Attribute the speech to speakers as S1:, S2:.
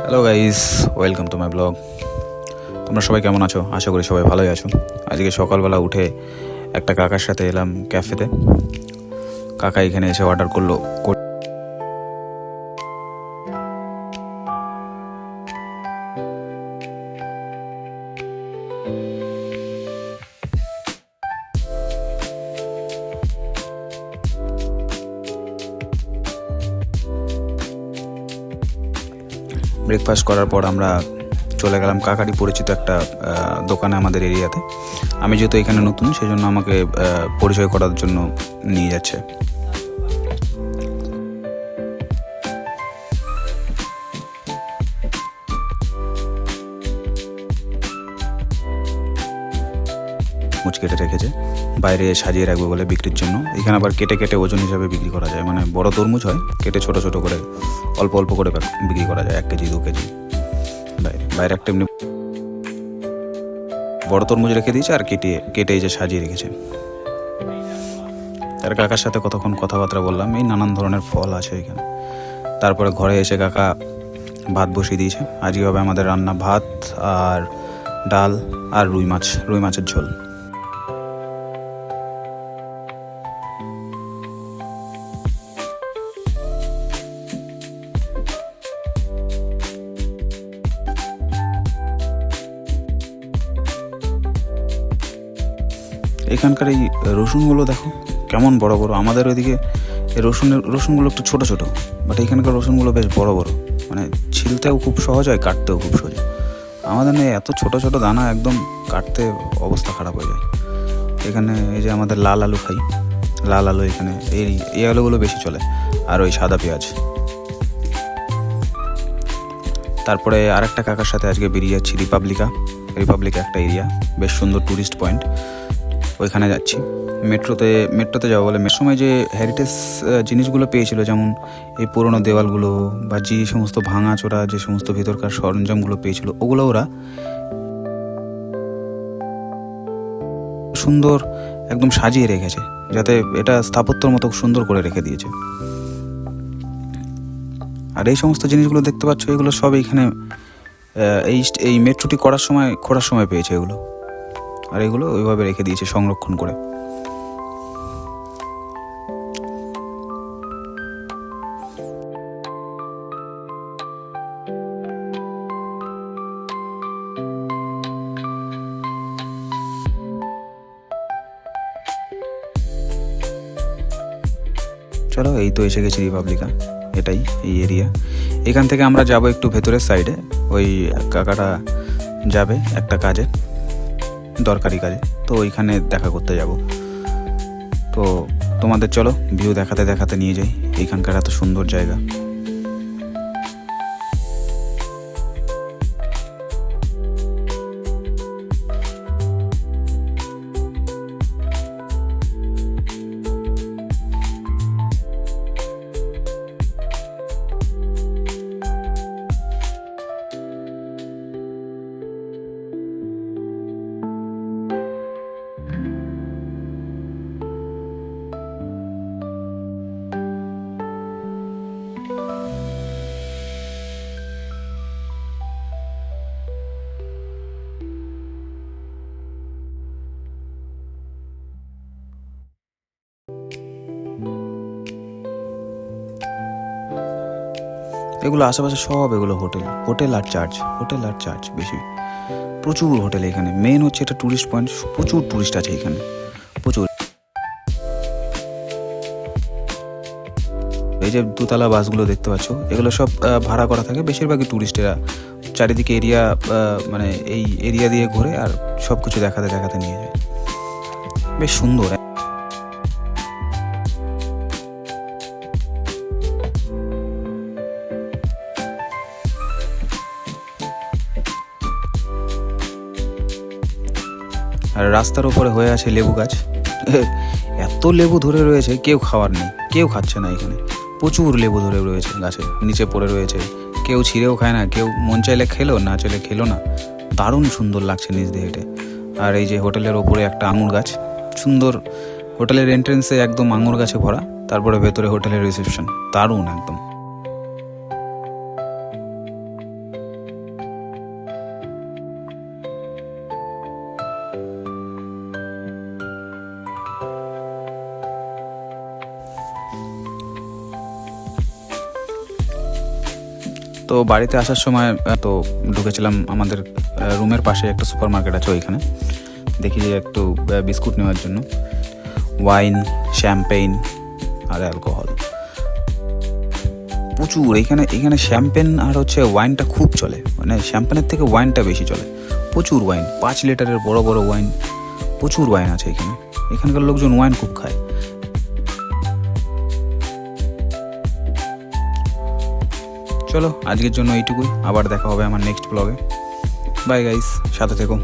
S1: Hello guys, welcome to my blog. তোমরা সবাই কেমন আছো? আশা করি সবাই ভালোই আছো। আজকে সকালবেলা উঠে একটা কাকার সাথে এলাম ক্যাফেতে। কাকা এখানে এসে অর্ডার করলো ব্রেকফাস্ট করার পর আমরা চলে গেলাম কাকারই পরিচিত একটা দোকানে আমাদের এরিয়াতে। আমি যেহেতু এখানে নতুন, সেই জন্য আমাকে পরিচয় করার জন্য নিয়ে যাচ্ছে। মুচ কেটে রেখেছে, বাইরে সাজিয়ে রাখবে বলে বিক্রির জন্য। এখানে আবার কেটে কেটে ওজন হিসাবে বিক্রি করা যায়, মানে বড় তরমুজ হয়, কেটে ছোট ছোট করে অল্প অল্প করে বিক্রি করা যায়, 1 কেজি 2 কেজি। বাইরে একটা এমনি বড় তরমুজ রেখে দিয়েছে, আর কেটে এই যে সাজিয়ে রেখেছে। তার কাকার সাথে কতক্ষণ কথাবার্তা বললাম। এই নানান ধরনের ফল আছে এখানে। তারপরে ঘরে এসে কাকা ভাত বসিয়ে দিয়েছে। আজকে হবে আমাদের রান্না ভাত আর ডাল আর রুই মাছের ঝোল। এখানকার এই রসুনগুলো দেখো কেমন বড় বড়। আমাদের ওইদিকে এই রসুনগুলো একটু ছোট ছোট, বাট এখানকার রসুনগুলো বেশ বড় বড়, মানে ছিলতেও খুব সহজ হয়, কাটতেও খুব সহজ। আমাদের নেই এত ছোট ছোট দানা, একদম কাটতে অবস্থা খারাপ হয়ে যায়। এখানে এই যে আমাদের লাল আলু খাই, লাল আলু এখানে এই আলুগুলো বেশি চলে, আর ওই সাদা পেঁয়াজ। তারপরে আরেকটা কাকার সাথে আজকে বেরিয়ে যাচ্ছি রিপাবলিকা একটা এরিয়া, বেশ সুন্দর ট্যুরিস্ট পয়েন্ট। ওইখানে যাচ্ছি। মেট্রোতে যাবো বলে সময় যে হেরিটেজ জিনিসগুলো পেয়েছিল, যেমন এই পুরোনো দেওয়ালগুলো বা যে সমস্ত ভাঙাচোরা যে সমস্ত ভিতরকার সরঞ্জামগুলো পেয়েছিল, ওগুলো ওরা সুন্দর একদম সাজিয়ে রেখেছে, যাতে এটা স্থাপত্যর মতো সুন্দর করে রেখে দিয়েছে। আর এই সমস্ত জিনিসগুলো দেখতে পাচ্ছ, এগুলো সব এইখানে এই মেট্রোটি খোঁড়ার সময় পেয়েছে এগুলো, আর এগুলো ওইভাবে রেখে দিয়েছে সংরক্ষণ করে। চলো, এই তো এসে গেছি রিপাবলিকা, এটাই এই এরিয়া। এখান থেকে আমরা যাব একটু ভেতরের সাইডে। ওই কাকাটা যাবে একটা কাজে, দরকারি কাজে, তো ওইখানে দেখা করতে যাব। তো তোমাদের চলো ভিউ দেখাতে দেখাতে নিয়ে যাই। এইখানকার এত সুন্দর জায়গা। এগুলো আশেপাশে সব এগুলো হোটেল আর চার্জ বেশি। প্রচুর হোটেল এখানে। মেন হচ্ছে এটা ট্যুরিস্ট পয়েন্ট, প্রচুর ট্যুরিস্ট আছে এখানে, প্রচুর। এই যে দোতলা বাসগুলো দেখতে পাচ্ছ, এগুলো সব ভাড়া করা থাকে। বেশিরভাগই ট্যুরিস্টেরা চারিদিকে এরিয়া, মানে এই এরিয়া দিয়ে ঘুরে আর সব কিছু দেখাতে দেখাতে নিয়ে যায়। বেশ সুন্দর। আর রাস্তার উপরে হয়ে আছে লেবু গাছ। এত লেবু ধরে রয়েছে, কেউ খাওয়ার নেই, কেউ খাচ্ছে না এখানে। প্রচুর লেবু ধরে রয়েছে গাছে, নিচে পড়ে রয়েছে। কেউ ছিঁড়েও খায় না, কেউ মন চাইলে খেলো, না চাইলে খেলো না। দারুণ সুন্দর লাগছে নিচ দিয়ে হেঁটে। আর এই যে হোটেলের ওপরে একটা আঙুর গাছ, সুন্দর। হোটেলের এন্ট্রেন্সে একদম আঙুর গাছে ভরা, তারপরে ভেতরে হোটেলের রিসেপশন, দারুণ একদম। তো বাড়িতে আসার সময় তো ঢুকেছিলাম আমাদের রুমের পাশে একটা সুপার মার্কেট আছে, ওইখানে দেখি যে একটু বিস্কুট নেওয়ার জন্য ওয়াইন, শ্যাম্পেইন আর অ্যালকোহল প্রচুর। এখানে শ্যাম্পেন আর হচ্ছে ওয়াইনটা খুব চলে, মানে শ্যাম্পেনের থেকে ওয়াইনটা বেশি চলে। প্রচুর ওয়াইন, 5 লিটারের বড় বড় ওয়াইন, প্রচুর ওয়াইন আছে এখানে। এখানকার লোকজন ওয়াইন খুব খায়। চলো আজকের জন্য এইটুকুই, আবার দেখা হবে আমার নেক্সট ব্লগে। বাই গাইস, সাথে থেকো।